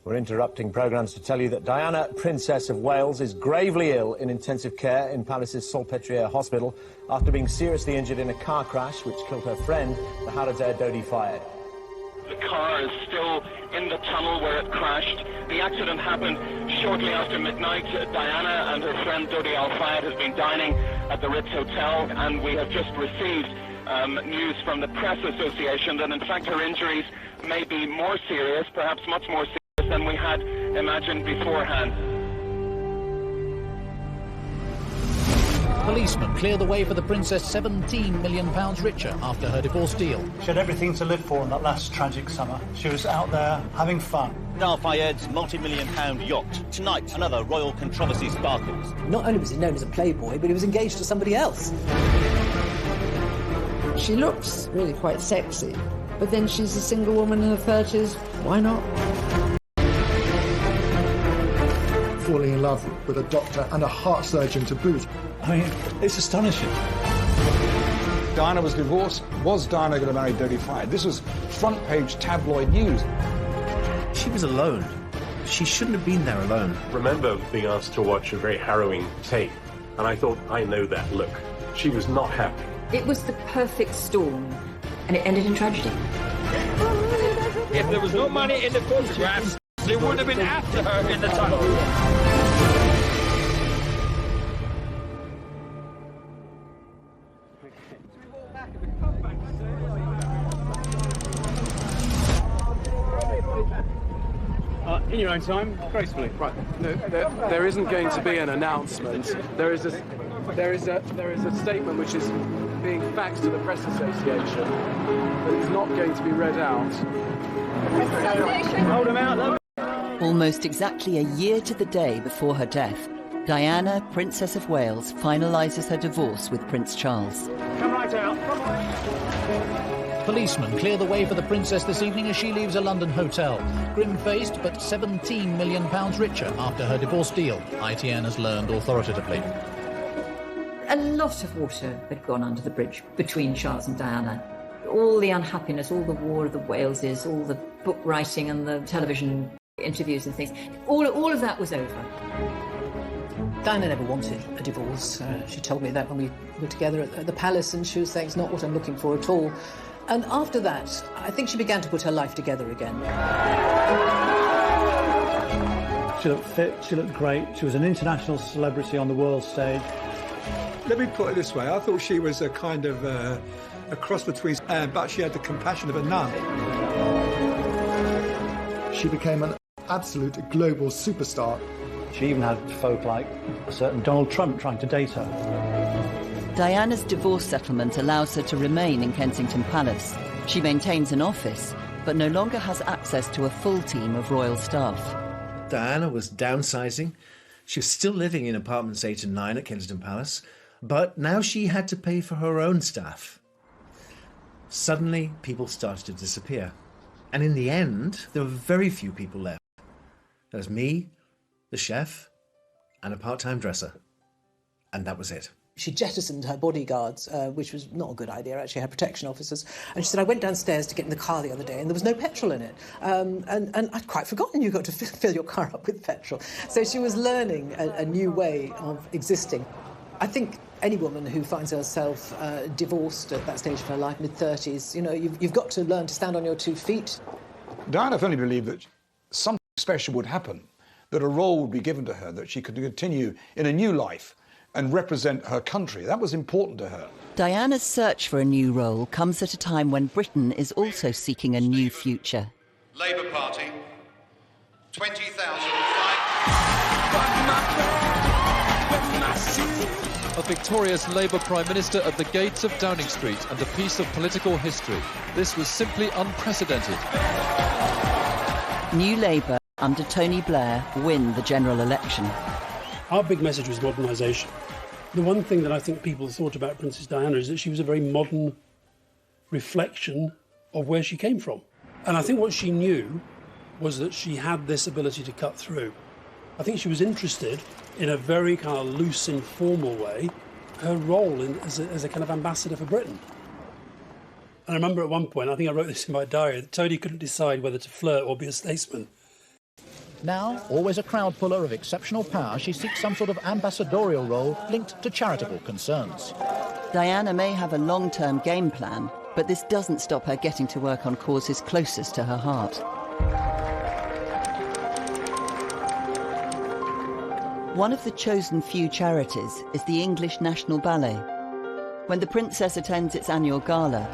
We're interrupting programmes to tell you that Diana, Princess of Wales, is gravely ill in intensive care in Palace's Salpêtrière Hospital after being seriously injured in a car crash which killed her friend, the Harrods Air Dodi fired. The car is still in the tunnel where it crashed. The accident happened shortly after midnight. Diana and her friend Dodi Al Fayed has been dining at the Ritz Hotel, and we have just received news from the Press Association that in fact her injuries may be more serious, perhaps much more serious than we had imagined beforehand. Policemen clear the way for the princess £17 million richer after her divorce deal. She had everything to live for in that last tragic summer. She was out there having fun. Al Fayed's multi-million-pound yacht. Tonight, another royal controversy sparkles. Not only was he known as a playboy, but he was engaged to somebody else. She looks really quite sexy, but then she's a single woman in her 30s. Why not? Falling in love with a doctor and a heart surgeon to boot. I mean, it's astonishing. Diana was divorced. Was Diana going to marry Dodi Fayed? This was front-page tabloid news. She was alone. She shouldn't have been there alone. I remember being asked to watch a very harrowing tape, and I thought, I know that look. She was not happy. It was the perfect storm, and it ended in tragedy. If there was no money in the photographs, they would have been after her in the tunnel. In your own time, gracefully. Right. No, there isn't going to be an announcement. There is a statement which is being faxed to the Press Association, but it's not going to be read out. Hold them out. Almost exactly a year to the day before her death, Diana, Princess of Wales, finalises her divorce with Prince Charles. Come right out. Policemen clear the way for the princess this evening as she leaves a London hotel. Grim-faced, but £17 million richer after her divorce deal, ITN has learned authoritatively. A lot of water had gone under the bridge between Charles and Diana. All the unhappiness, all the War of the Waleses, all the book writing and the television interviews and things, all of that was over. Diana never wanted a divorce. She told me that when we were together at the palace, and she was saying it's not what I'm looking for at all. And after that, I think she began to put her life together again. She looked fit, she looked great, she was an international celebrity on the world stage. Let me put it this way, I thought she was a kind of a cross between but she had the compassion of a nun. She became an absolute global superstar. She even had folk like a certain Donald Trump trying to date her. Diana's divorce settlement allows her to remain in Kensington Palace. She maintains an office, but no longer has access to a full team of royal staff. Diana was downsizing. She was still living in apartments 8 and 9 at Kensington Palace, but now she had to pay for her own staff. Suddenly, people started to disappear. And in the end, there were very few people left. There was me, the chef, and a part-time dresser. And that was it. She jettisoned her bodyguards, which was not a good idea, actually, her protection officers. And she said, I went downstairs to get in the car the other day and there was no petrol in it. And I'd quite forgotten you got to fill your car up with petrol. So she was learning a new way of existing. I think any woman who finds herself divorced at that stage of her life, mid-30s, you know, you've got to learn to stand on your 2 feet. Diana firmly believed that something special would happen, that a role would be given to her, that she could continue in a new life and represent her country. That was important to her. Diana's search for a new role comes at a time when Britain is also seeking a new future. Labour Party, 20,000. A victorious Labour Prime Minister at the gates of Downing Street and a piece of political history. This was simply unprecedented. New Labour, under Tony Blair, win the general election. Our big message was modernisation. The one thing that I think people thought about Princess Diana is that she was a very modern reflection of where she came from. And I think what she knew was that she had this ability to cut through. I think she was interested in a very kind of loose, informal way, her role as a kind of ambassador for Britain. And I remember at one point, I think I wrote this in my diary, that Tony couldn't decide whether to flirt or be a statesman. Now, always a crowd puller of exceptional power, she seeks some sort of ambassadorial role linked to charitable concerns. Diana may have a long-term game plan, but this doesn't stop her getting to work on causes closest to her heart. One of the chosen few charities is the English National Ballet. When the Princess attends its annual gala,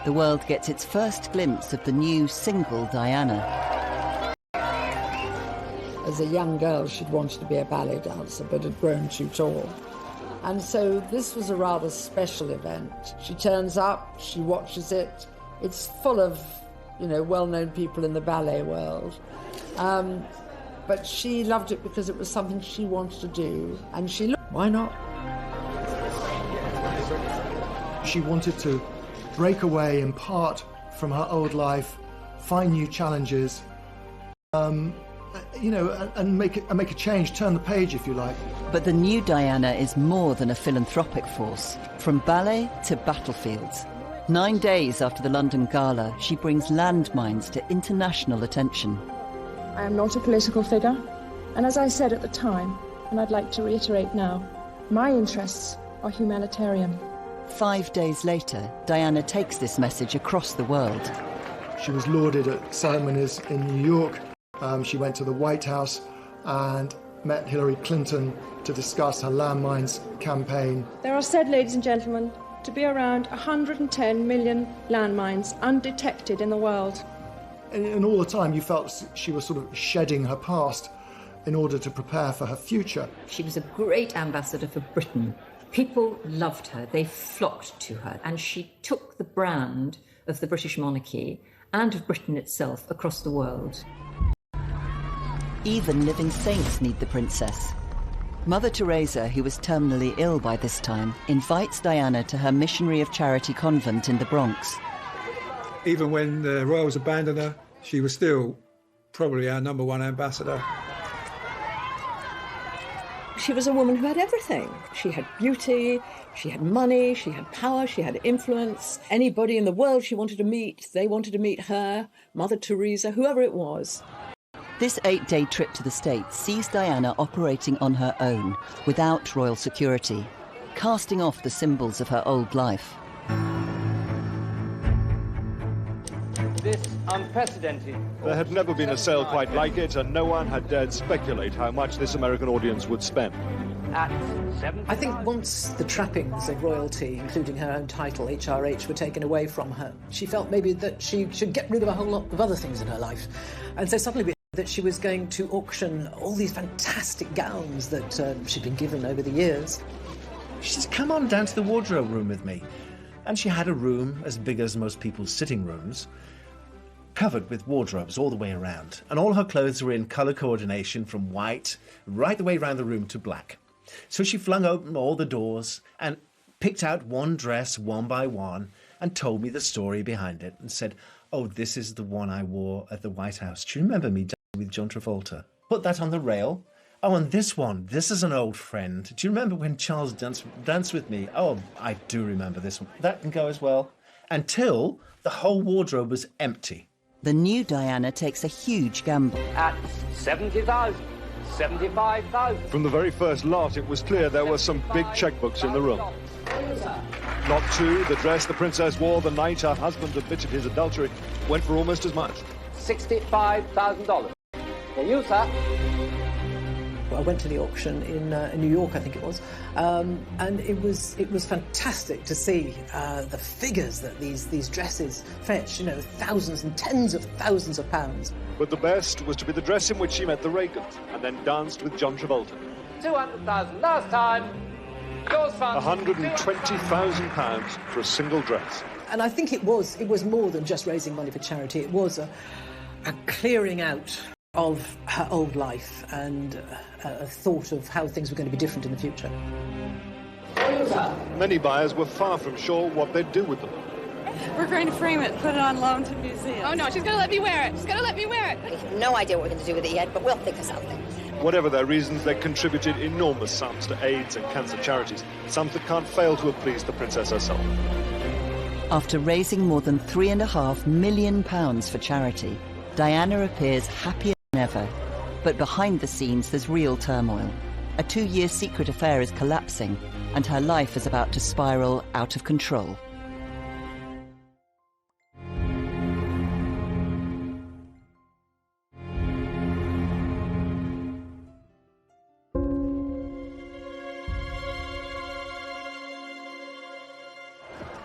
the world gets its first glimpse of the new single Diana. As a young girl, she'd wanted to be a ballet dancer, but had grown too tall. And so this was a rather special event. She turns up, she watches it. It's full of, well-known people in the ballet world. But she loved it because it was something she wanted to do, and she looked, why not? She wanted to break away in part from her old life, find new challenges, and make a change, turn the page, if you like. But the new Diana is more than a philanthropic force. From ballet to battlefields. 9 days after the London Gala, she brings landmines to international attention. I am not a political figure, and as I said at the time, and I'd like to reiterate now, my interests are humanitarian. 5 days later, Diana takes this message across the world. She was lauded at ceremonies in New York. She went to the White House and met Hillary Clinton to discuss her landmines campaign. There are said, ladies and gentlemen, to be around 110 million landmines undetected in the world. And all the time you felt she was sort of shedding her past in order to prepare for her future. She was a great ambassador for Britain. People loved her, they flocked to her, and she took the brand of the British monarchy and of Britain itself across the world. Even living saints need the princess. Mother Teresa, who was terminally ill by this time, invites Diana to her missionary of charity convent in the Bronx. Even when the royals abandoned her, she was still probably our #1 ambassador. She was a woman who had everything. She had beauty, she had money, she had power, she had influence. Anybody in the world she wanted to meet, they wanted to meet her, Mother Teresa, whoever it was. This 8-day trip to the States sees Diana operating on her own, without royal security, casting off the symbols of her old life. This unprecedented. There had never been a sale quite like it, and no one had dared speculate how much this American audience would spend. I think once the trappings of royalty, including her own title, HRH, were taken away from her, she felt maybe that she should get rid of a whole lot of other things in her life. And so suddenly that she was going to auction all these fantastic gowns that she'd been given over the years. She says, come on down to the wardrobe room with me. And she had a room as big as most people's sitting rooms, covered with wardrobes all the way around. And all her clothes were in colour coordination from white right the way around the room to black. So she flung open all the doors and picked out one dress one by one and told me the story behind it and said, oh, this is the one I wore at the White House. Do you remember me dancing with John Travolta? Put that on the rail. Oh, and this one, this is an old friend. Do you remember when Charles danced with me? Oh, I do remember this one. That can go as well. Until the whole wardrobe was empty. The new Diana takes a huge gamble. At 70,000, 75,000. From the very first lot, it was clear there were some big checkbooks in the room. Lot 2, the dress the princess wore the night her husband admitted his adultery, went for almost as much. $65,000. For you, sir. I went to the auction in New York, I think it was, and it was fantastic to see the figures that these dresses fetch, thousands and tens of thousands of pounds. But the best was to be the dress in which she met the Reagans and then danced with John Travolta. 200,000 last time. Yours, £120,000 for a single dress. And I think it was more than just raising money for charity. It was a clearing out of her old life and a thought of how things were going to be different in the future. Many buyers were far from sure what they'd do with them. We're going to frame it, put it on loan to museums. Oh no, she's going to let me wear it. She's going to let me wear it. We have no idea what we're going to do with it yet, but we'll think of something. Whatever their reasons, they contributed enormous sums to AIDS and cancer charities, sums that can't fail to have pleased the princess herself. After raising more than £3.5 million for charity, Diana appears happier than ever. But behind the scenes, there's real turmoil. A 2-year secret affair is collapsing, and her life is about to spiral out of control.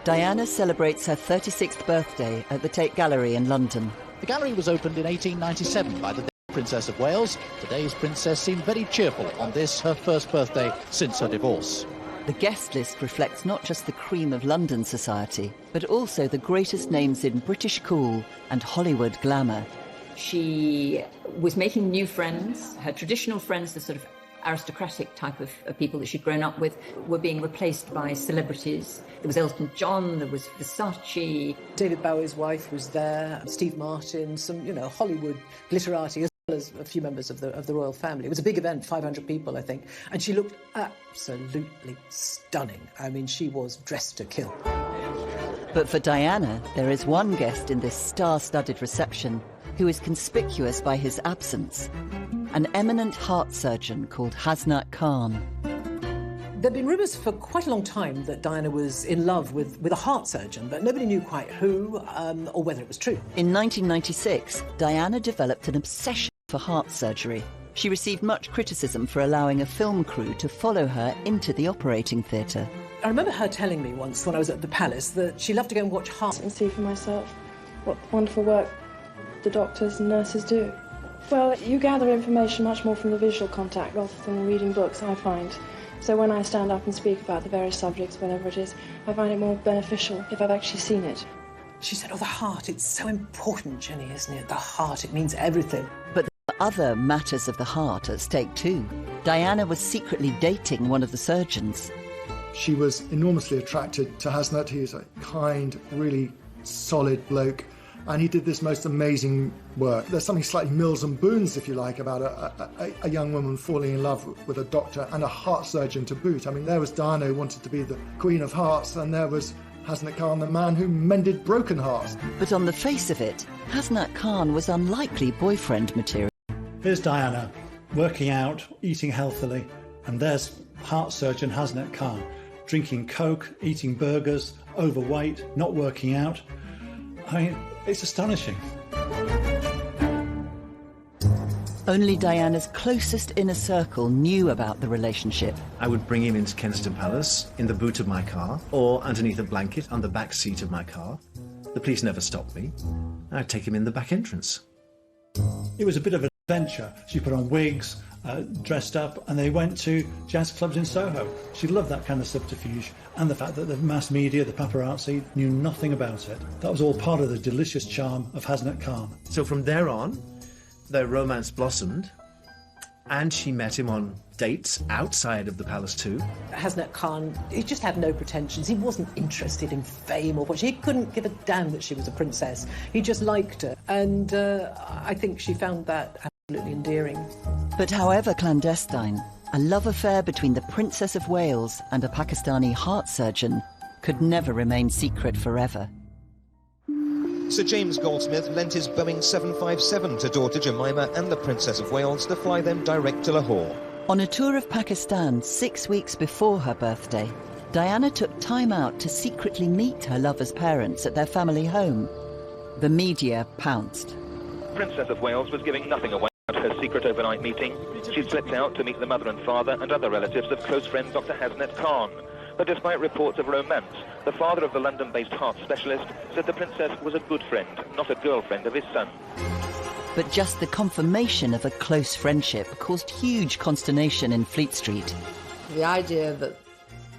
Diana celebrates her 36th birthday at the Tate Gallery in London. The gallery was opened in 1897 by the Princess of Wales. Today's princess seemed very cheerful on this, her first birthday since her divorce. The guest list reflects not just the cream of London society, but also the greatest names in British cool and Hollywood glamour. She was making new friends. Her traditional friends, the sort of aristocratic type of people that she'd grown up with, were being replaced by celebrities. There was Elton John, there was Versace. David Bowie's wife was there, Steve Martin, some, Hollywood glitterati, as well as a few members of the royal family. It was a big event, 500 people, I think, and she looked absolutely stunning. I mean, she was dressed to kill. But for Diana, there is one guest in this star-studded reception who is conspicuous by his absence. An eminent heart surgeon called Hasnat Khan. There'd been rumours for quite a long time that Diana was in love with a heart surgeon, but nobody knew quite who or whether it was true. In 1996, Diana developed an obsession for heart surgery. She received much criticism for allowing a film crew to follow her into the operating theatre. I remember her telling me once when I was at the Palace that she loved to go and watch heart and see for myself what wonderful work the doctors and nurses do. Well, you gather information much more from the visual contact rather than reading books, I find. So when I stand up and speak about the various subjects, whatever it is, I find it more beneficial if I've actually seen it. She said, the heart, it's so important, Jenny, isn't it? The heart, it means everything. But there are other matters of the heart at stake too. Diana was secretly dating one of the surgeons. She was enormously attracted to Hasnat. He is a kind, really solid bloke. And he did this most amazing work. There's something slightly Mills and Boons, if you like, about a young woman falling in love with a doctor and a heart surgeon to boot. I mean, there was Diana who wanted to be the Queen of Hearts, and there was Hasnat Khan, the man who mended broken hearts. But on the face of it, Hasnat Khan was unlikely boyfriend material. Here's Diana, working out, eating healthily, and there's heart surgeon Hasnat Khan, drinking Coke, eating burgers, overweight, not working out. I mean, it's astonishing. Only Diana's closest inner circle knew about the relationship. I would bring him into Kensington Palace in the boot of my car or underneath a blanket on the back seat of my car. The police never stopped me. I'd take him in the back entrance. It was a bit of an adventure. She put on wigs, dressed up, and they went to jazz clubs in Soho. She loved that kind of subterfuge, and the fact that the mass media, the paparazzi, knew nothing about it. That was all part of the delicious charm of Hasnat Khan. So from there on, their romance blossomed, and she met him on dates outside of the palace too. Hasnat Khan, he just had no pretensions. He wasn't interested in fame or what. He couldn't give a damn that she was a princess. He just liked her, and I think she found that absolutely endearing. But however clandestine, a love affair between the Princess of Wales and a Pakistani heart surgeon could never remain secret forever. Sir James Goldsmith lent his Boeing 757 to daughter Jemima and the Princess of Wales to fly them direct to Lahore. On a tour of Pakistan 6 weeks before her birthday, Diana took time out to secretly meet her lover's parents at their family home. The media pounced. Princess of Wales was giving nothing away about her secret overnight meeting. She slipped out to meet the mother and father and other relatives of close friend Dr. Hasnat Khan. But despite reports of romance, the father of the London-based heart specialist said the princess was a good friend, not a girlfriend of his son. But just the confirmation of a close friendship caused huge consternation in Fleet Street. The idea that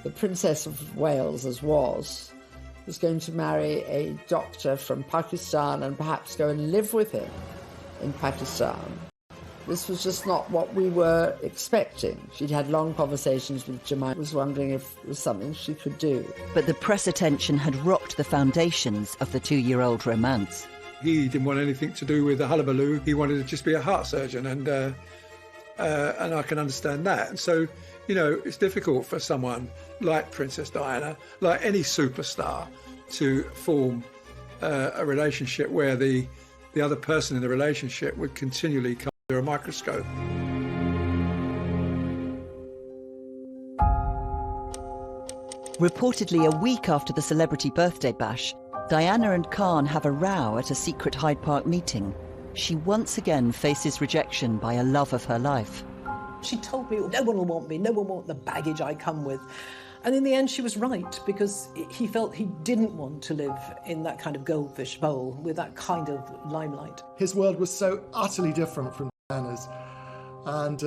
the Princess of Wales, as was going to marry a doctor from Pakistan and perhaps go and live with him in Pakistan. This was just not what we were expecting. She'd had long conversations with Jemima, was wondering if it was something she could do. But the press attention had rocked the foundations of the 2-year-old romance. He didn't want anything to do with the hullabaloo. He wanted to just be a heart surgeon, and I can understand that. And so, it's difficult for someone like Princess Diana, like any superstar, to form a relationship where the other person in the relationship would continually come under a microscope. Reportedly a week after the celebrity birthday bash, Diana and Khan have a row at a secret Hyde Park meeting. She once again faces rejection by a love of her life. She told me, no one will want me, no one will want the baggage I come with. And in the end, she was right, because he felt he didn't want to live in that kind of goldfish bowl with that kind of limelight. His world was so utterly different from Diana's, and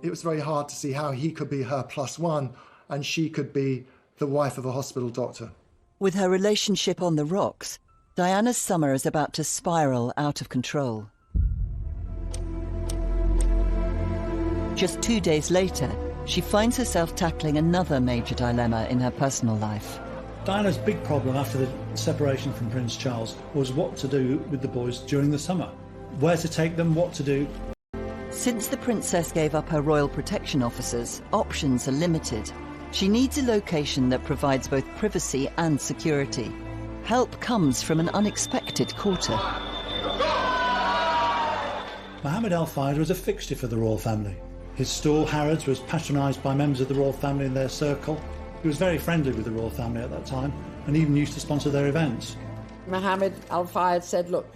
it was very hard to see how he could be her plus one and she could be the wife of a hospital doctor. With her relationship on the rocks, Diana's summer is about to spiral out of control. Just 2 days later, she finds herself tackling another major dilemma in her personal life. Diana's big problem after the separation from Prince Charles was what to do with the boys during the summer. Where to take them, what to do. Since the princess gave up her royal protection officers, options are limited. She needs a location that provides both privacy and security. Help comes from an unexpected quarter. Mohammed Al Fayed was a fixture for the royal family. His store, Harrods, was patronised by members of the royal family in their circle. He was very friendly with the royal family at that time and even used to sponsor their events. Mohammed Al Fayed said, look,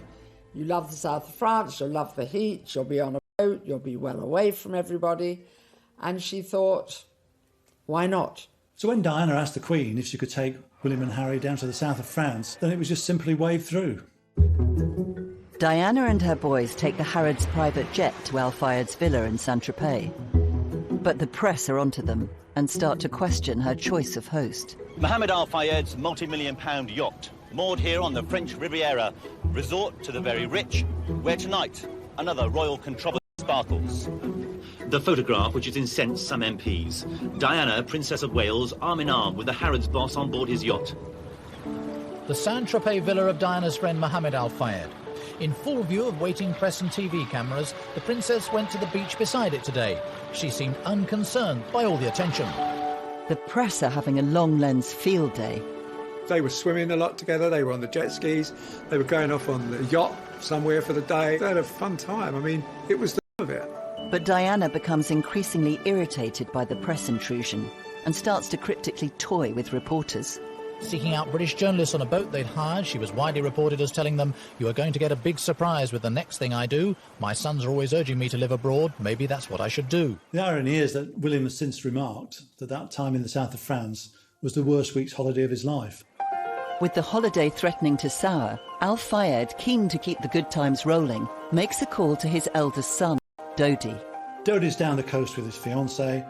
you love the south of France, you'll love the heat, you'll be on a boat, you'll be well away from everybody. And she thought, why not? So when Diana asked the Queen if she could take William and Harry down to the south of France, then it was just simply waved through. Diana and her boys take the Harrods' private jet to Al Fayed's villa in Saint-Tropez. But the press are onto them and start to question her choice of host. Mohammed Al Fayed's multi-million-pound yacht, moored here on the French Riviera, resort to the very rich, where tonight another royal controversy sparkles. The photograph which has incensed some MPs. Diana, Princess of Wales, arm in arm with the Harrods boss on board his yacht. The Saint-Tropez villa of Diana's friend Mohammed Al Fayed. In full view of waiting press and TV cameras, the princess went to the beach beside it today. She seemed unconcerned by all the attention. The press are having a long lens field day. They were swimming a lot together, they were on the jet skis, they were going off on the yacht somewhere for the day. They had a fun time. I mean, it was the of it. But Diana becomes increasingly irritated by the press intrusion and starts to cryptically toy with reporters. Seeking out British journalists on a boat they'd hired, she was widely reported as telling them, you are going to get a big surprise with the next thing I do. My sons are always urging me to live abroad. Maybe that's what I should do. The irony is that William has since remarked that that time in the south of France was the worst week's holiday of his life. With the holiday threatening to sour, Al Fayed, keen to keep the good times rolling, makes a call to his eldest son, Dodi. Dodi's down the coast with his fiancée.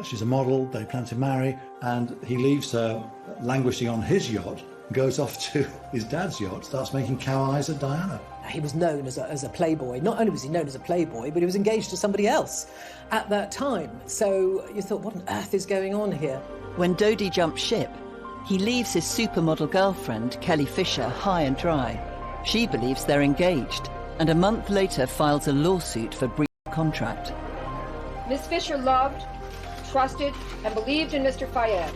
She's a model, they plan to marry, and he leaves her languishing on his yacht, goes off to his dad's yacht, starts making cow eyes at Diana. He was known as a playboy. Not only was he known as a playboy, but he was engaged to somebody else at that time. So you thought, what on earth is going on here? When Dodi jumps ship, he leaves his supermodel girlfriend, Kelly Fisher, high and dry. She believes they're engaged, and a month later files a lawsuit for breach of contract. Miss Fisher loved, trusted, and believed in Mr. Fayed.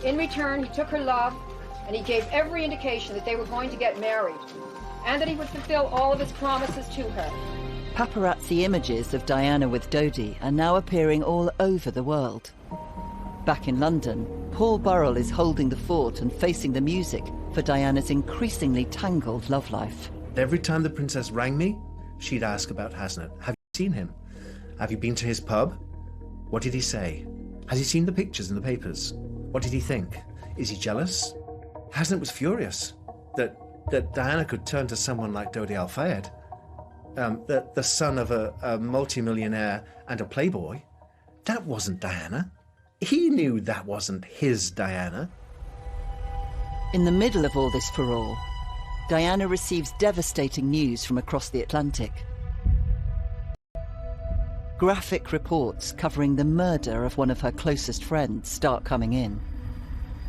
In return, he took her love, and he gave every indication that they were going to get married, and that he would fulfill all of his promises to her. Paparazzi images of Diana with Dodi are now appearing all over the world. Back in London, Paul Burrell is holding the fort and facing the music for Diana's increasingly tangled love life. Every time the princess rang me, she'd ask about Hasnet. Have you seen him? Have you been to his pub? What did he say? Has he seen the pictures in the papers? What did he think? Is he jealous? Hasnet was furious that Diana could turn to someone like Dodi Al Fayed, the son of a multimillionaire and a playboy. That wasn't Diana. He knew that wasn't his Diana. In the middle of all this furore, Diana receives devastating news from across the Atlantic. Graphic reports covering the murder of one of her closest friends start coming in.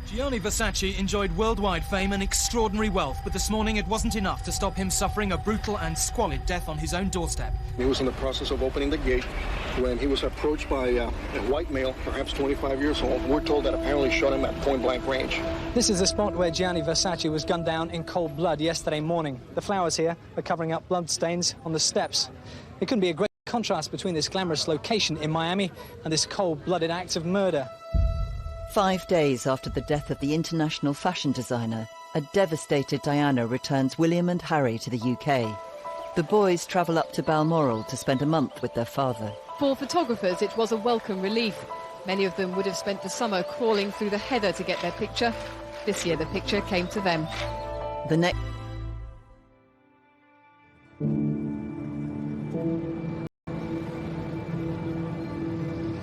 Gianni Versace enjoyed worldwide fame and extraordinary wealth, but this morning it wasn't enough to stop him suffering a brutal and squalid death on his own doorstep. He was in the process of opening the gate when he was approached by a white male, perhaps 25 years old. We're told that apparently shot him at point-blank range. This is the spot where Gianni Versace was gunned down in cold blood yesterday morning. The flowers here are covering up blood stains on the steps. It couldn't be a great contrast between this glamorous location in Miami and this cold-blooded act of murder. 5 days after the death of the international fashion designer, a devastated Diana returns William and Harry to the UK. The boys travel up to Balmoral to spend a month with their father. For photographers, it was a welcome relief. Many of them would have spent the summer crawling through the heather to get their picture. This year, the picture came to them. The next...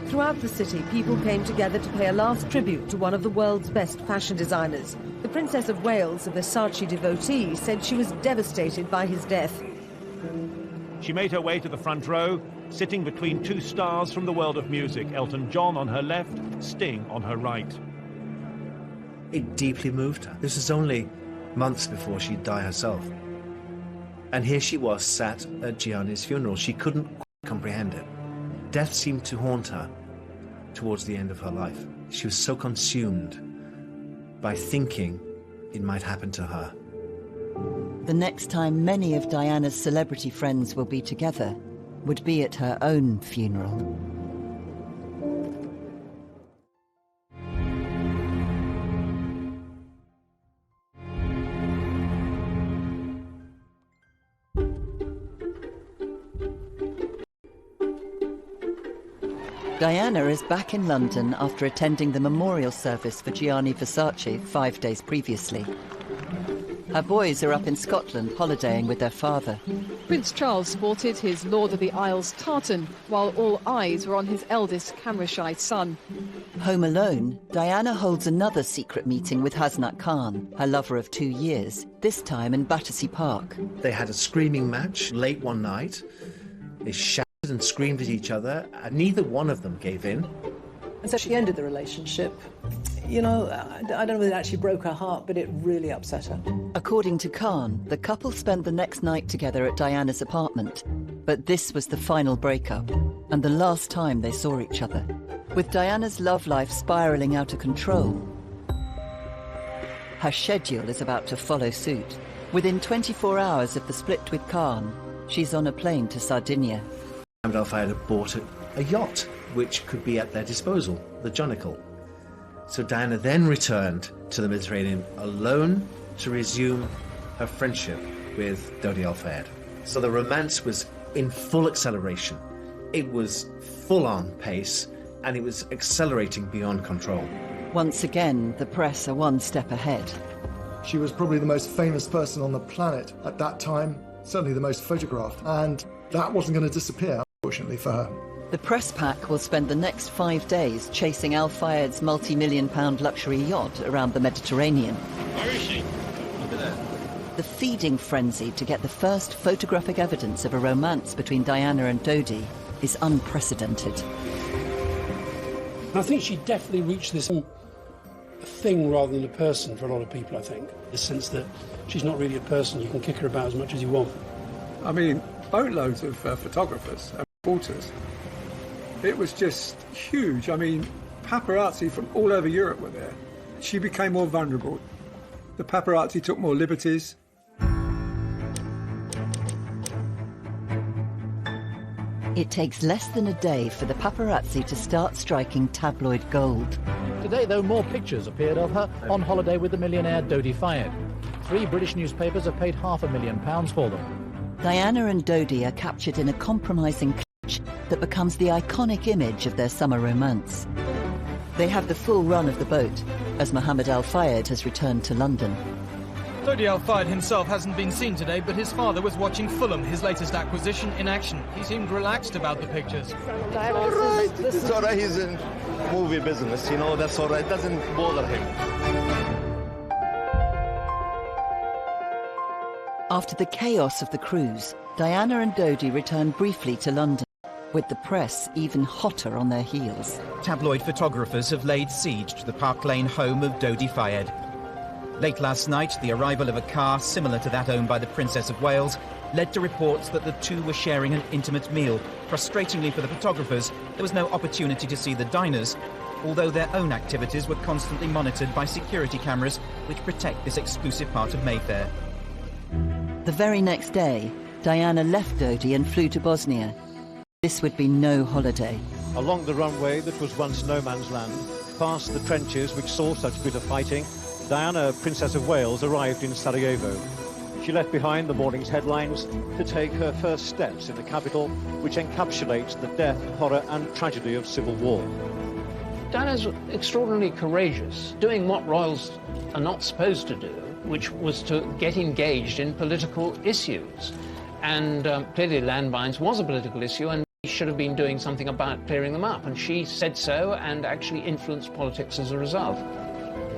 Throughout the city, people came together to pay a last tribute to one of the world's best fashion designers. The Princess of Wales, a Versace devotee, said she was devastated by his death. She made her way to the front row, sitting between two stars from the world of music, Elton John on her left, Sting on her right. It deeply moved her. This was only months before she'd die herself. And here she was, sat at Gianni's funeral. She couldn't comprehend it. Death seemed to haunt her towards the end of her life. She was so consumed by thinking it might happen to her. The next time many of Diana's celebrity friends will be together would be at her own funeral. Diana is back in London after attending the memorial service for Gianni Versace 5 days previously. Her boys are up in Scotland holidaying with their father. Prince Charles sported his Lord of the Isles tartan, while all eyes were on his eldest camera-shy son. Home alone, Diana holds another secret meeting with Hasnat Khan, her lover of 2 years, this time in Battersea Park. They had a screaming match late one night. They shouted and screamed at each other, and neither one of them gave in. And so she ended the relationship. You know, I don't know whether it actually broke her heart, but it really upset her. According to Khan, the couple spent the next night together at Diana's apartment. But this was the final breakup, and the last time they saw each other. With Diana's love life spiralling out of control, her schedule is about to follow suit. Within 24 hours of the split with Khan, she's on a plane to Sardinia. Mohammed Al Fayed had bought a yacht, which could be at their disposal, the Jonicle. So Diana then returned to the Mediterranean alone to resume her friendship with Dodi Al Fayed. So the romance was in full acceleration. It was full-on pace, and it was accelerating beyond control. Once again, the press are one step ahead. She was probably the most famous person on the planet at that time, certainly the most photographed, and that wasn't going to disappear, unfortunately, for her. The press pack will spend the next 5 days chasing Al Fayed's multi-million-pound luxury yacht around the Mediterranean. Where is she? Look at that. The feeding frenzy to get the first photographic evidence of a romance between Diana and Dodi is unprecedented. I think she definitely reached this thing rather than a person for a lot of people, I think. The sense that she's not really a person, you can kick her about as much as you want. I mean, boatloads of photographers and reporters. It was just huge. I mean, paparazzi from all over Europe were there. She became more vulnerable. The paparazzi took more liberties. It takes less than a day for the paparazzi to start striking tabloid gold. Today, though, more pictures appeared of her on holiday with the millionaire Dodi Fayed. 3 British newspapers have paid £500,000 for them. Diana and Dodi are captured in a compromising clutch that becomes the iconic image of their summer romance. They have the full run of the boat, as Mohammed Al Fayed has returned to London. Dodi Al Fayed himself hasn't been seen today, but his father was watching Fulham, his latest acquisition, in action. He seemed relaxed about the pictures. It's all right, he's in movie business, you know, that's all right, it doesn't bother him. After the chaos of the cruise, Diana and Dodi return briefly to London, with the press even hotter on their heels. Tabloid photographers have laid siege to the Park Lane home of Dodi Fayed. Late last night, the arrival of a car similar to that owned by the Princess of Wales led to reports that the two were sharing an intimate meal. Frustratingly for the photographers, there was no opportunity to see the diners, although their own activities were constantly monitored by security cameras which protect this exclusive part of Mayfair. The very next day, Diana left Dodi and flew to Bosnia. This would be no holiday. Along the runway that was once no man's land, past the trenches which saw such bitter fighting, Diana, Princess of Wales, arrived in Sarajevo. She left behind the morning's headlines to take her first steps in the capital, which encapsulates the death, horror and tragedy of civil war. Diana's extraordinarily courageous, doing what royals are not supposed to do, which was to get engaged in political issues. And clearly landmines was a political issue, and she should have been doing something about clearing them up. And she said so and actually influenced politics as a result.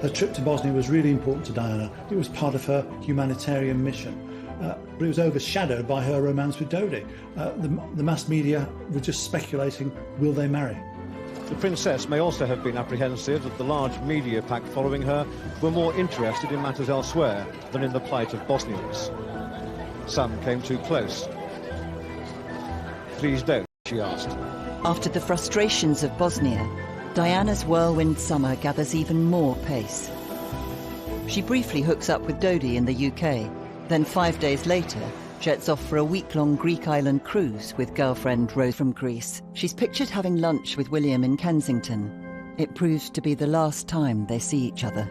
Her trip to Bosnia was really important to Diana. It was part of her humanitarian mission. But it was overshadowed by her romance with Dodi. The mass media were just speculating, will they marry? The princess may also have been apprehensive that the large media pack following her were more interested in matters elsewhere than in the plight of Bosnians. Some came too close. Please don't, she asked. After the frustrations of Bosnia, Diana's whirlwind summer gathers even more pace. She briefly hooks up with Dodi in the UK, then 5 days later jets off for a week-long Greek island cruise with girlfriend Rose from Greece. She's pictured having lunch with William in Kensington. It proves to be the last time they see each other.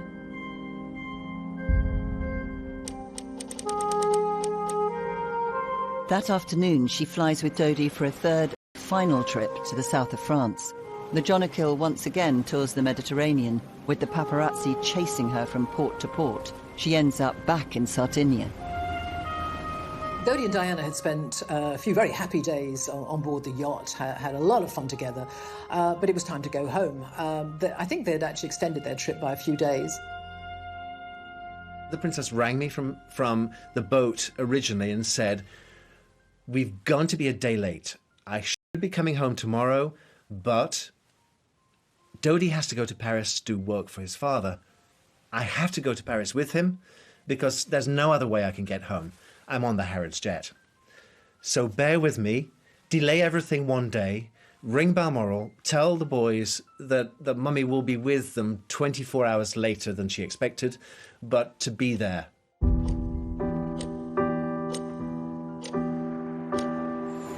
That afternoon, she flies with Dodi for a third, final trip to the south of France. The Jonquil once again tours the Mediterranean, with the paparazzi chasing her from port to port. She ends up back in Sardinia. Dodi and Diana had spent a few very happy days on board the yacht, had a lot of fun together, but it was time to go home. I think they'd actually extended their trip by a few days. The princess rang me from the boat originally and said, "We've gone to be a day late. I should be coming home tomorrow, but Dodi has to go to Paris to do work for his father. I have to go to Paris with him because there's no other way I can get home. I'm on the Harrods jet. So bear with me, delay everything one day, ring Balmoral, tell the boys that Mummy will be with them 24 hours later than she expected, but to be there."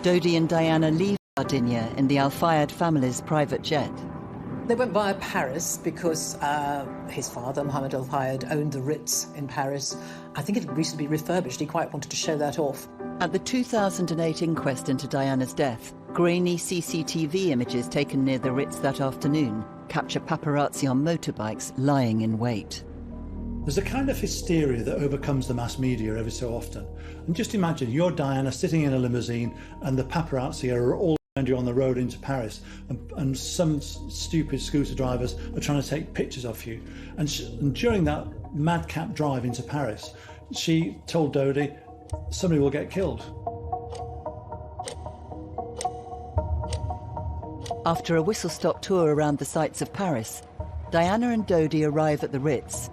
Dodi and Diana leave Sardinia in the Al Fayed family's private jet. They went via Paris because his father, Mohammed Al Fayed, owned the Ritz in Paris. I think it had recently been refurbished. He quite wanted to show that off. At the 2008 inquest into Diana's death, grainy CCTV images taken near the Ritz that afternoon capture paparazzi on motorbikes lying in wait. There's a kind of hysteria that overcomes the mass media every so often. And just imagine you're Diana sitting in a limousine and the paparazzi are all around you on the road into Paris, and some stupid scooter drivers are trying to take pictures of you. And during that madcap drive into Paris, she told Dodi, somebody will get killed. After a whistle-stop tour around the sights of Paris, Diana and Dodi arrive at the Ritz.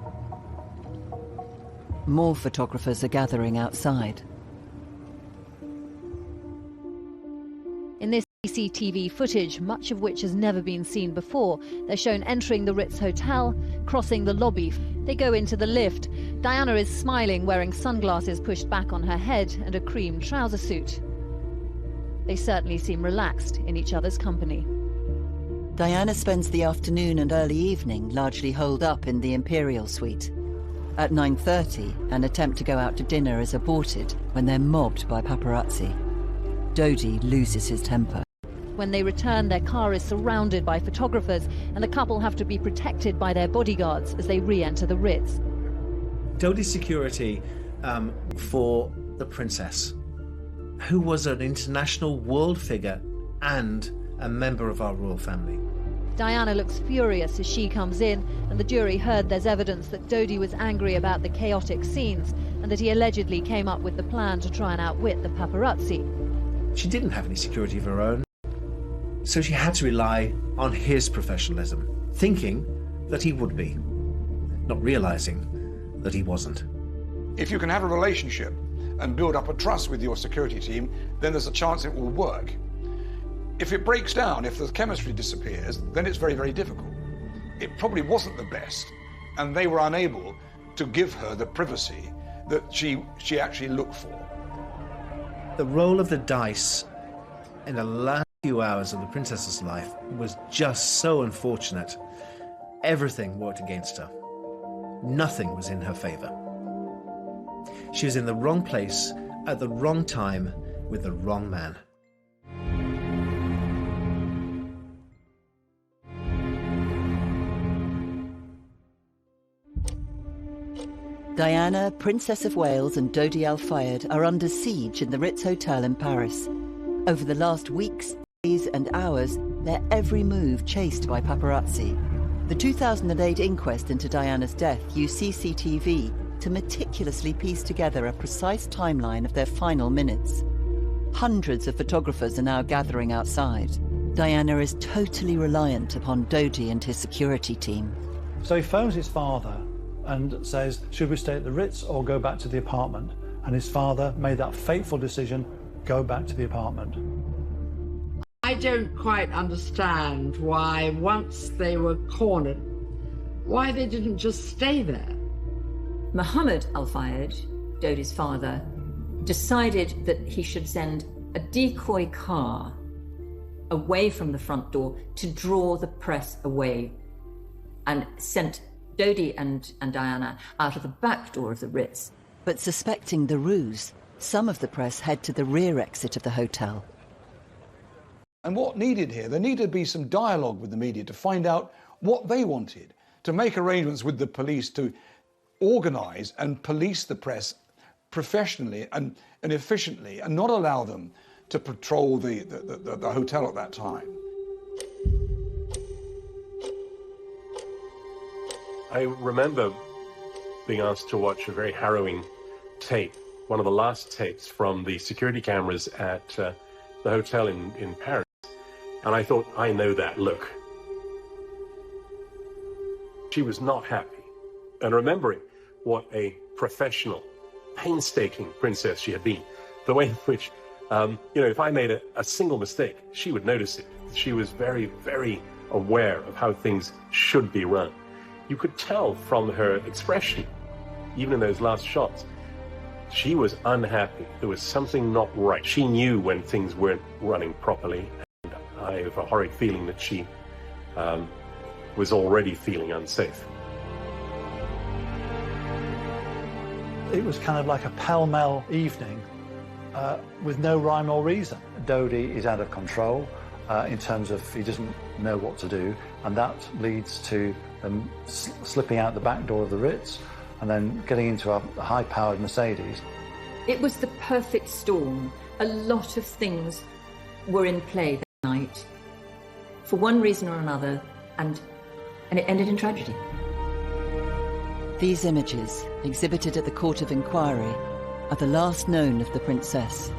More photographers are gathering outside. In this CCTV footage, much of which has never been seen before, they're shown entering the Ritz Hotel, crossing the lobby. They go into the lift. Diana is smiling, wearing sunglasses pushed back on her head and a cream trouser suit. They certainly seem relaxed in each other's company. Diana spends the afternoon and early evening largely holed up in the Imperial Suite. At 9:30, an attempt to go out to dinner is aborted when they're mobbed by paparazzi. Dodi loses his temper. When they return, their car is surrounded by photographers, and the couple have to be protected by their bodyguards as they re-enter the Ritz. Dodi's security for the princess, who was an international world figure and a member of our royal family. Diana looks furious as she comes in, and the jury heard there's evidence that Dodi was angry about the chaotic scenes and that he allegedly came up with the plan to try and outwit the paparazzi. She didn't have any security of her own, so she had to rely on his professionalism, thinking that he would be, not realizing that he wasn't. If you can have a relationship and build up a trust with your security team, then there's a chance it will work. If it breaks down, if the chemistry disappears, then it's very, very difficult. It probably wasn't the best, and they were unable to give her the privacy that she actually looked for. The roll of the dice in a last few hours of the princess's life was just so unfortunate. Everything worked against her. Nothing was in her favour. She was in the wrong place at the wrong time with the wrong man. Diana, Princess of Wales and Dodi Al Fayed are under siege in the Ritz Hotel in Paris. Over the last weeks, days and hours, their every move chased by paparazzi. The 2008 inquest into Diana's death used CCTV to meticulously piece together a precise timeline of their final minutes. Hundreds of photographers are now gathering outside. Diana is totally reliant upon Dodi and his security team. So he phones his father and says, should we stay at the Ritz or go back to the apartment? And his father made that fateful decision, go back to the apartment. I don't quite understand why, once they were cornered, why they didn't just stay there. Mohammed Al Fayed, Dodi's father, decided that he should send a decoy car away from the front door to draw the press away, and sent Dodi and Diana out of the back door of the Ritz. But suspecting the ruse, some of the press head to the rear exit of the hotel. And what needed here, there needed to be some dialogue with the media to find out what they wanted, to make arrangements with the police to organise and police the press professionally and efficiently, and not allow them to patrol the hotel at that time. I remember being asked to watch a very harrowing tape, one of the last tapes from the security cameras at the hotel in Paris. And I thought, I know that look. She was not happy. And remembering what a professional, painstaking princess she had been, the way in which, if I made a single mistake, she would notice it. She was very, very aware of how things should be run. You could tell from her expression, even in those last shots, she was unhappy. There was something not right. She knew when things weren't running properly. And I have a horrid feeling that she was already feeling unsafe. It was kind of like a pell-mell evening with no rhyme or reason. Dodi is out of control in terms of he doesn't know what to do, and that leads to them slipping out the back door of the Ritz and then getting into a high-powered Mercedes. It was the perfect storm. A lot of things were in play that night, for one reason or another, and it ended in tragedy. These images, exhibited at the Court of Inquiry, are the last known of the princess.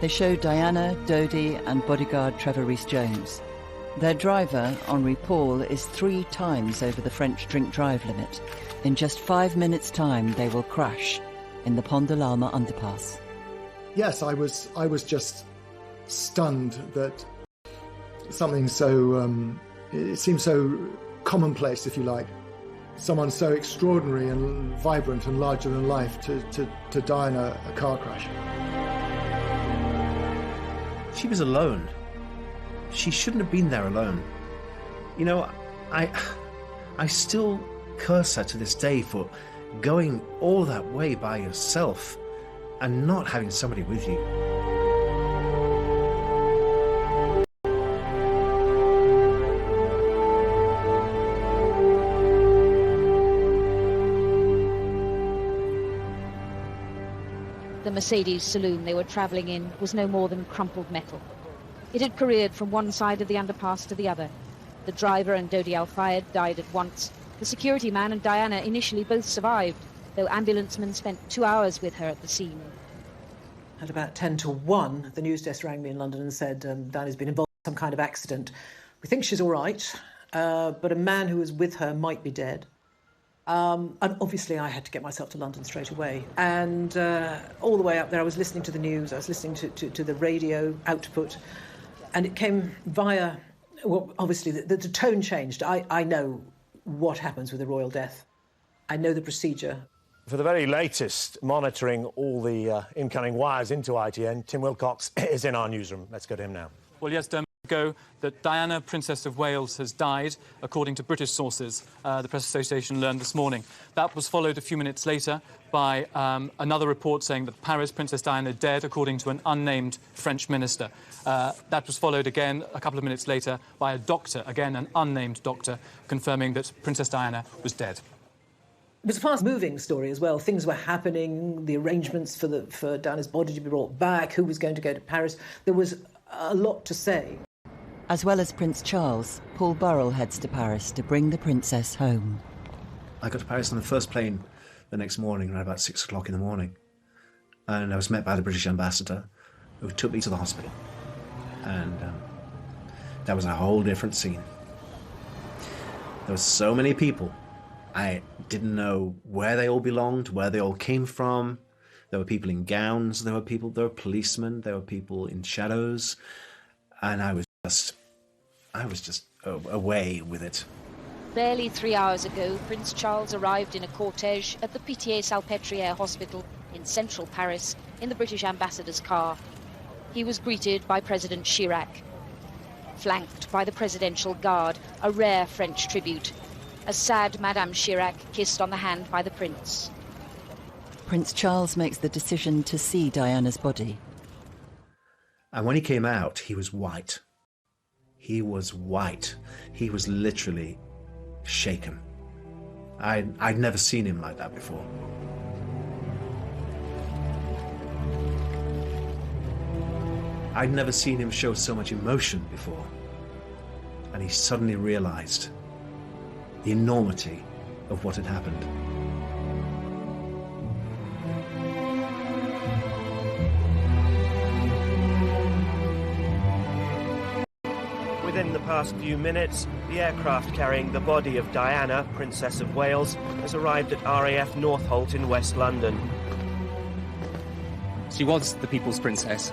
They show Diana, Dodi and bodyguard Trevor Rees-Jones. Their driver, Henri Paul, is 3 times over the French drink-drive limit. In just 5 minutes' time, they will crash in the Pont de l'Alma underpass. Yes, I was just stunned that something so, it seems so commonplace, if you like. Someone so extraordinary and vibrant and larger than life to die in a car crash. She was alone. She shouldn't have been there alone. You know, I still curse her to this day for going all that way by yourself and not having somebody with you. The Mercedes saloon they were travelling in was no more than crumpled metal. It had careered from one side of the underpass to the other. The driver and Dodi Al Fayed died at once. The security man and Diana initially both survived, though ambulancemen spent 2 hours with her at the scene. At about 10 to 1, the news desk rang me in London and said Diana's been involved in some kind of accident. We think she's all right, but a man who was with her might be dead. And obviously I had to get myself to London straight away. And all the way up there I was listening to the news, I was listening to the radio output, and it came via, well, obviously the tone changed. I know what happens with a royal death. I know the procedure. For the very latest, monitoring all the incoming wires into ITN, Tim Wilcox is in our newsroom. Let's go to him now. Well, yes, ago that Diana, Princess of Wales, has died, according to British sources, the Press Association learned this morning. That was followed a few minutes later by another report saying that Paris, Princess Diana dead, according to an unnamed French minister. That was followed again a couple of minutes later by a doctor, again an unnamed doctor, confirming that Princess Diana was dead. It was a fast-moving story as well. Things were happening, the arrangements for Diana's body to be brought back, who was going to go to Paris. There was a lot to say. As well as Prince Charles, Paul Burrell heads to Paris to bring the princess home. I got to Paris on the first plane the next morning, around about 6 o'clock in the morning. And I was met by the British ambassador, who took me to the hospital. And that was a whole different scene. There were so many people. I didn't know where they all belonged, where they all came from. There were people in gowns, there were policemen, there were people in shadows, and I was just away with it. Barely 3 hours ago, Prince Charles arrived in a cortege at the Pitié-Salpêtrière Hospital in central Paris in the British ambassador's car. He was greeted by President Chirac, flanked by the Presidential Guard, a rare French tribute. A sad Madame Chirac kissed on the hand by the Prince. Prince Charles makes the decision to see Diana's body. And when he came out, he was white. He was white. He was literally shaken. I'd never seen him like that before. I'd never seen him show so much emotion before. And he suddenly realized the enormity of what had happened. Within the past few minutes, the aircraft carrying the body of Diana, Princess of Wales, has arrived at RAF Northolt in West London. She was the people's princess,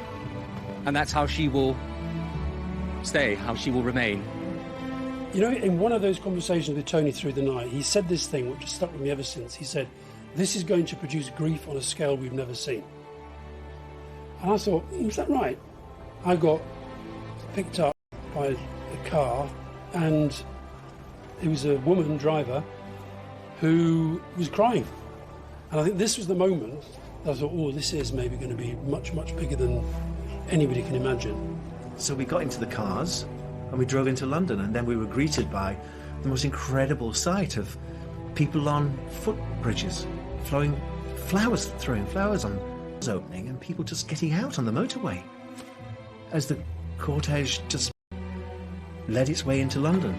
and that's how she will stay, how she will remain. You know, in one of those conversations with Tony through the night, he said this thing which has stuck with me ever since. He said, "This is going to produce grief on a scale we've never seen." And I thought, was that right? I got picked up by a car, and there was a woman driver who was crying. And I think this was the moment that I thought, oh, this is maybe going to be much, much bigger than anybody can imagine. So we got into the cars and we drove into London, and then we were greeted by the most incredible sight of people on footbridges, throwing flowers on opening, and people just getting out on the motorway as the cortege just led its way into London.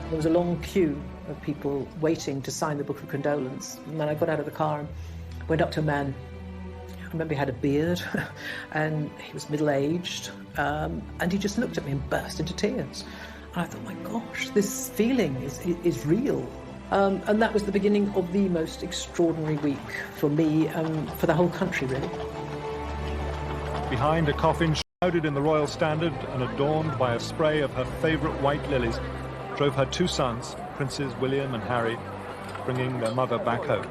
There was a long queue of people waiting to sign the Book of Condolence. And then I got out of the car and went up to a man. I remember he had a beard and he was middle-aged, and he just looked at me and burst into tears. And I thought, my gosh, this feeling is real. And that was the beginning of the most extraordinary week for me and for the whole country, really. Behind a coffin shrouded in the royal standard and adorned by a spray of her favourite white lilies, drove her two sons, Princes William and Harry, bringing their mother back home.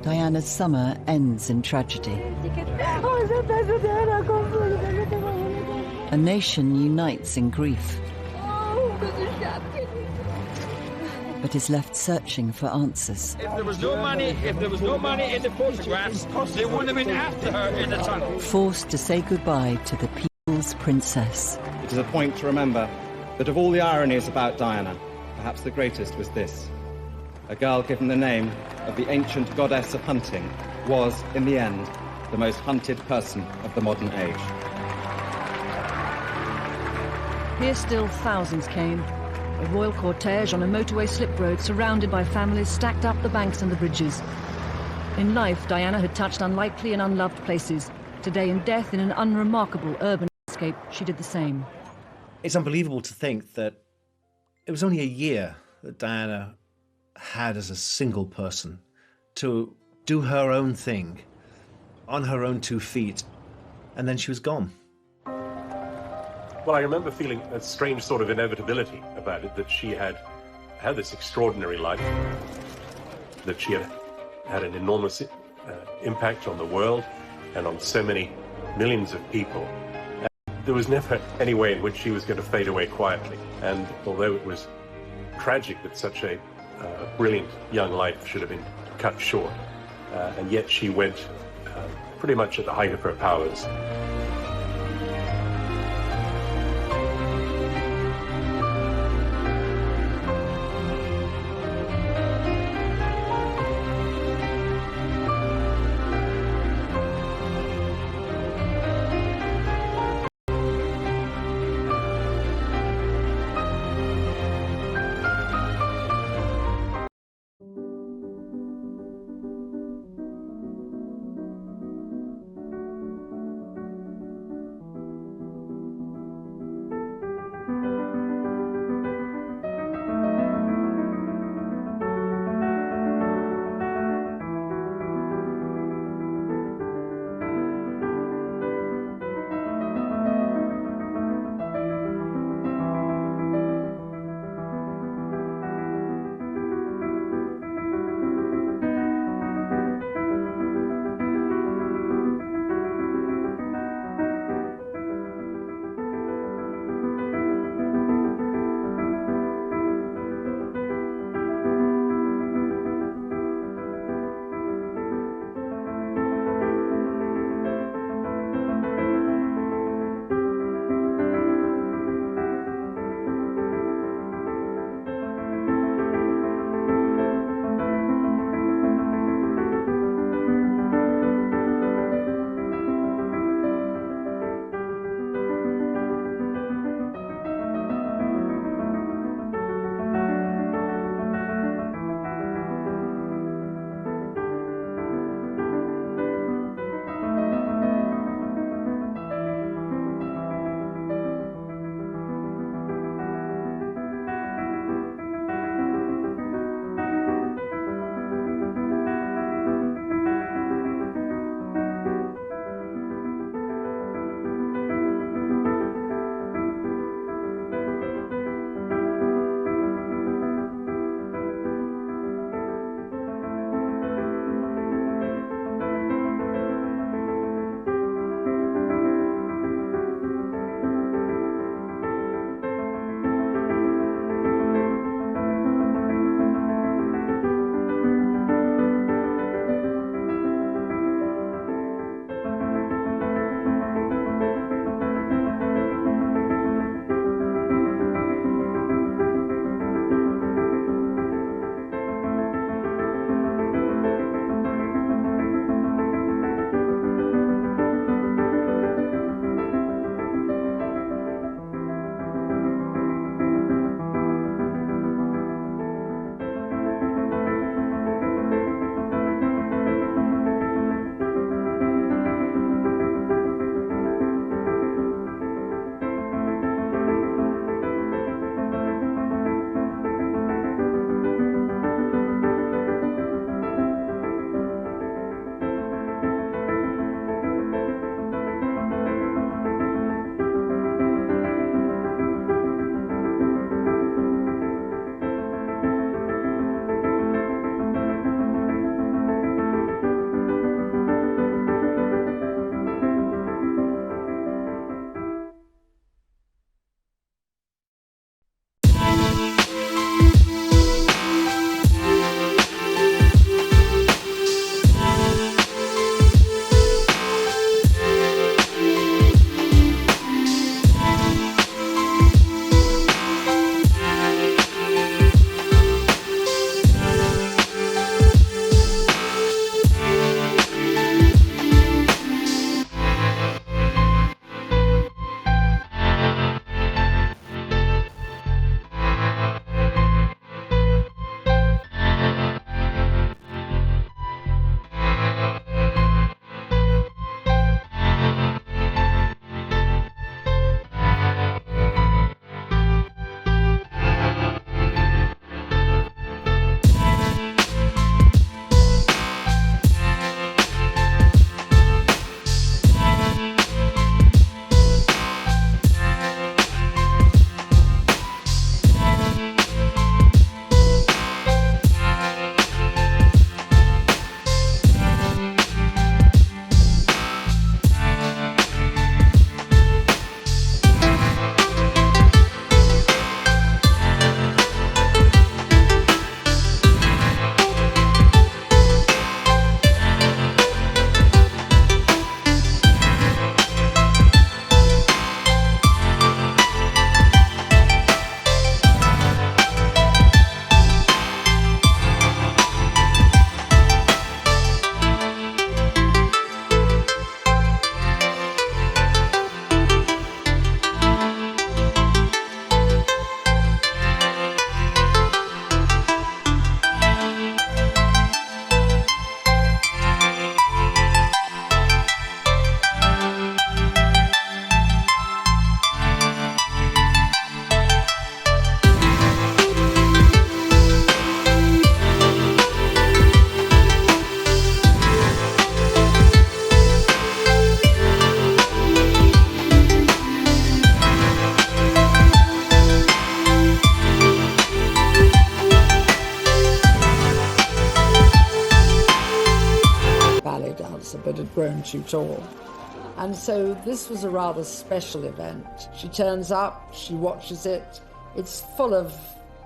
Diana's summer ends in tragedy. A nation unites in grief, but is left searching for answers. If there was no money in the photographs, they wouldn't have been after her in the tunnel. Forced to say goodbye to the people's princess. It is a point to remember that of all the ironies about Diana, perhaps the greatest was this. A girl given the name of the ancient goddess of hunting was, in the end, the most hunted person of the modern age. Here still thousands came. A royal cortege on a motorway slip road surrounded by families stacked up the banks and the bridges. In life, Diana had touched unlikely and unloved places. Today, in death, in an unremarkable urban landscape, she did the same. It's unbelievable to think that it was only a year that Diana had as a single person to do her own thing on her own 2 feet, and then she was gone. Well, I remember feeling a strange sort of inevitability about it, that she had had this extraordinary life, that she had had an enormous impact on the world and on so many millions of people. And there was never any way in which she was going to fade away quietly. And although it was tragic that such a brilliant young life should have been cut short, and yet she went pretty much at the height of her powers. shoot all. And so this was a rather special event. She turns up, she watches it. It's full of,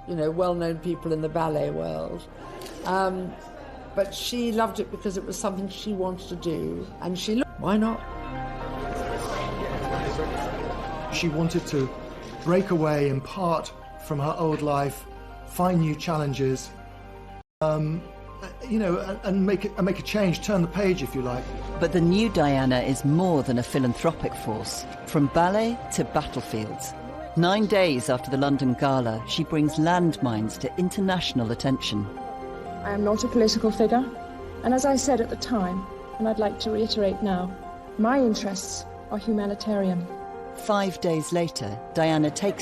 well-known people in the ballet world. But she loved it because it was something she wanted to do, and she looked, why not? She wanted to break away in part from her old life, find new challenges, and make a change, turn the page, if you like. But the new Diana is more than a philanthropic force. From ballet to battlefields. 9 days after the London Gala, she brings landmines to international attention. I am not a political figure, and as I said at the time, and I'd like to reiterate now, my interests are humanitarian. 5 days later, Diana takes